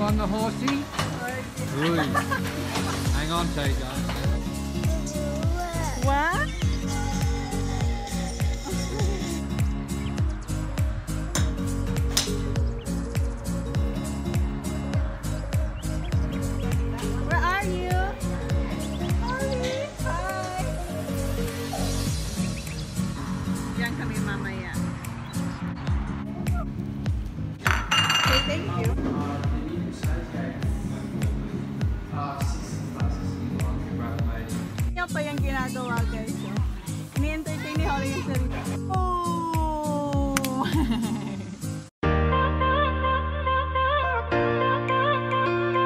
On the horsey? Ooh. Hang on, Tiger. What? Where are you? Hi. Diyan kami mamaya. Okay, thank you. Yan pa yung ginagawa, guys.